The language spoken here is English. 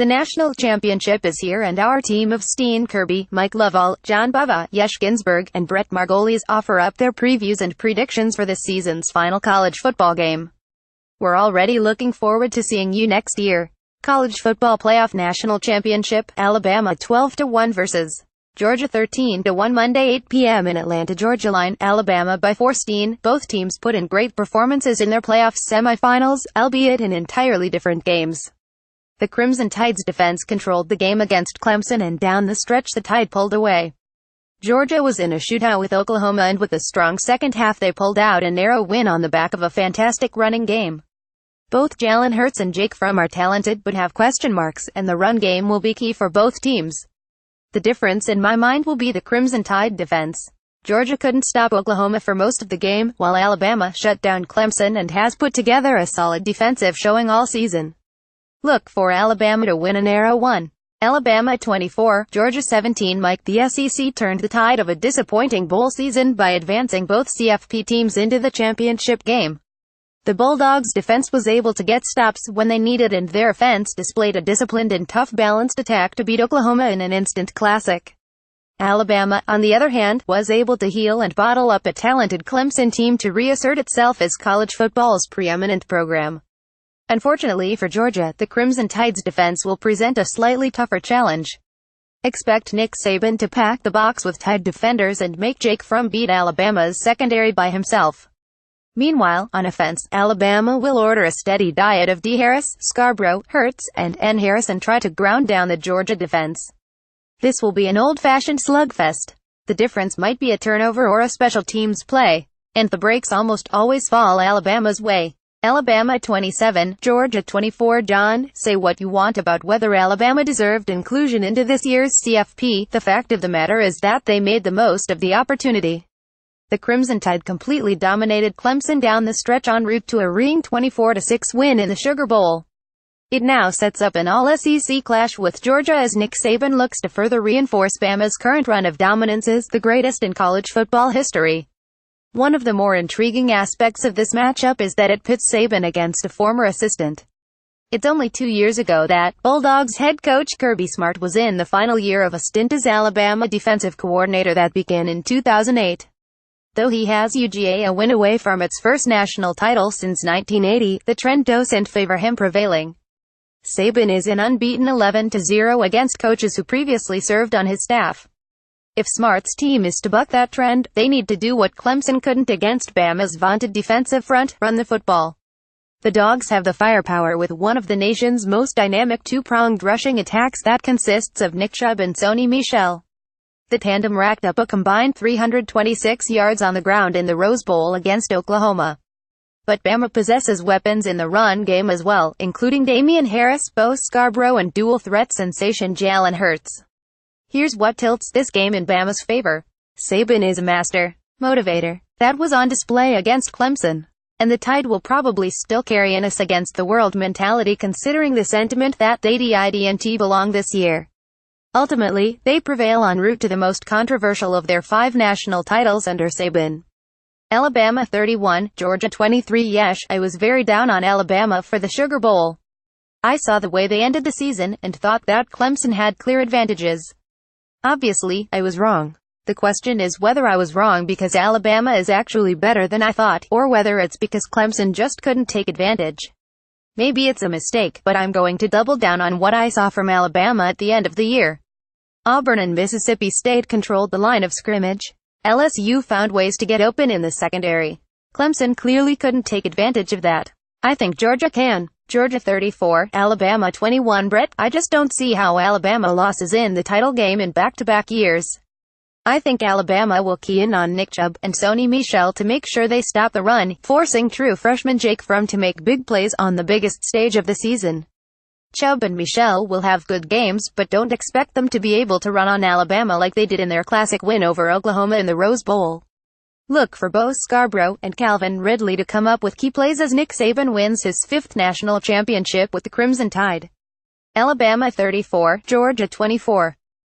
The national championship is here, and our team of Steen, Kirby, Mike Loveall, John Bava, Yesh, Ginsbur, and Brett Margolis offer up their previews and predictions for this season's final college football game. We're already looking forward to seeing you next year. College Football Playoff National Championship, Alabama 12-1 versus Georgia 13-1 Monday 8 p.m. in Atlanta, Georgia. Line, Alabama by 4. Steen. Both teams put in great performances in their playoff semifinals, albeit in entirely different games. The Crimson Tide's defense controlled the game against Clemson, and down the stretch the Tide pulled away. Georgia was in a shootout with Oklahoma, and with a strong second half they pulled out a narrow win on the back of a fantastic running game. Both Jalen Hurts and Jake Fromm are talented but have question marks, and the run game will be key for both teams. The difference in my mind will be the Crimson Tide defense. Georgia couldn't stop Oklahoma for most of the game, while Alabama shut down Clemson and has put together a solid defensive showing all season. Look for Alabama to win a narrow one. Alabama 24, Georgia 17. Mike, the SEC turned the tide of a disappointing bowl season by advancing both CFP teams into the championship game. The Bulldogs' defense was able to get stops when they needed, and their offense displayed a disciplined and tough balanced attack to beat Oklahoma in an instant classic. Alabama, on the other hand, was able to heel and bottle up a talented Clemson team to reassert itself as college football's preeminent program. Unfortunately for Georgia, the Crimson Tide's defense will present a slightly tougher challenge. Expect Nick Saban to pack the box with Tide defenders and make Jake Fromm beat Alabama's secondary by himself. Meanwhile, on offense, Alabama will order a steady diet of D. Harris, Scarborough, Hurts, and N. Harris and try to ground down the Georgia defense. This will be an old-fashioned slugfest. The difference might be a turnover or a special teams play, and the breaks almost always fall Alabama's way. Alabama 27, Georgia 24. John, say what you want about whether Alabama deserved inclusion into this year's CFP. The fact of the matter is that they made the most of the opportunity. The Crimson Tide completely dominated Clemson down the stretch en route to a ringing 24-6 win in the Sugar Bowl. It now sets up an all-SEC clash with Georgia as Nick Saban looks to further reinforce Bama's current run of dominance as the greatest in college football history. One of the more intriguing aspects of this matchup is that it pits Saban against a former assistant. It's only 2 years ago that Bulldogs head coach Kirby was in the final year of a stint as Alabama defensive coordinator that began in 2008. Though he has UGA a win away from its first national title since 1980, the trend doesn't favor him prevailing. Saban is an unbeaten 11-0 against coaches who previously served on his staff. If Smart's team is to buck that trend, they need to do what Clemson couldn't against Bama's vaunted defensive front: run the football. The Dogs have the firepower with one of the nation's most dynamic two-pronged rushing attacks that consists of Nick Chubb and Sony Michel. The tandem racked up a combined 326 yards on the ground in the Rose Bowl against Oklahoma. But Bama possesses weapons in the run game as well, including Damian Harris, Bo Scarborough, and dual threat sensation Jalen Hurts. Here's what tilts this game in Bama's favor. Saban is a master motivator. That was on display against Clemson. And the Tide will probably still carry an us against the world mentality, considering the sentiment that they didn't belong this year. Ultimately, they prevail en route to the most controversial of their 5 national titles under Saban. Alabama 31, Georgia 23. Yesh, I was very down on Alabama for the Sugar Bowl. I saw the way they ended the season, and thought that Clemson had clear advantages. Obviously, I was wrong. The question is whether I was wrong because Alabama is actually better than I thought, or whether it's because Clemson just couldn't take advantage. Maybe it's a mistake, but I'm going to double down on what I saw from Alabama at the end of the year. Auburn and Mississippi State controlled the line of scrimmage. LSU found ways to get open in the secondary. Clemson clearly couldn't take advantage of that. I think Georgia can. Georgia 34, Alabama 21. Brett, I just don't see how Alabama loses in the title game in back-to-back years. I think Alabama will key in on Nick Chubb and Sony Michel to make sure they stop the run, forcing true freshman Jake Fromm to make big plays on the biggest stage of the season. Chubb and Michel will have good games, but don't expect them to be able to run on Alabama like they did in their classic win over Oklahoma in the Rose Bowl. Look for Bo Scarborough and Calvin Ridley to come up with key plays as Nick Saban wins his 5th national championship with the Crimson Tide. Alabama 34, Georgia 24.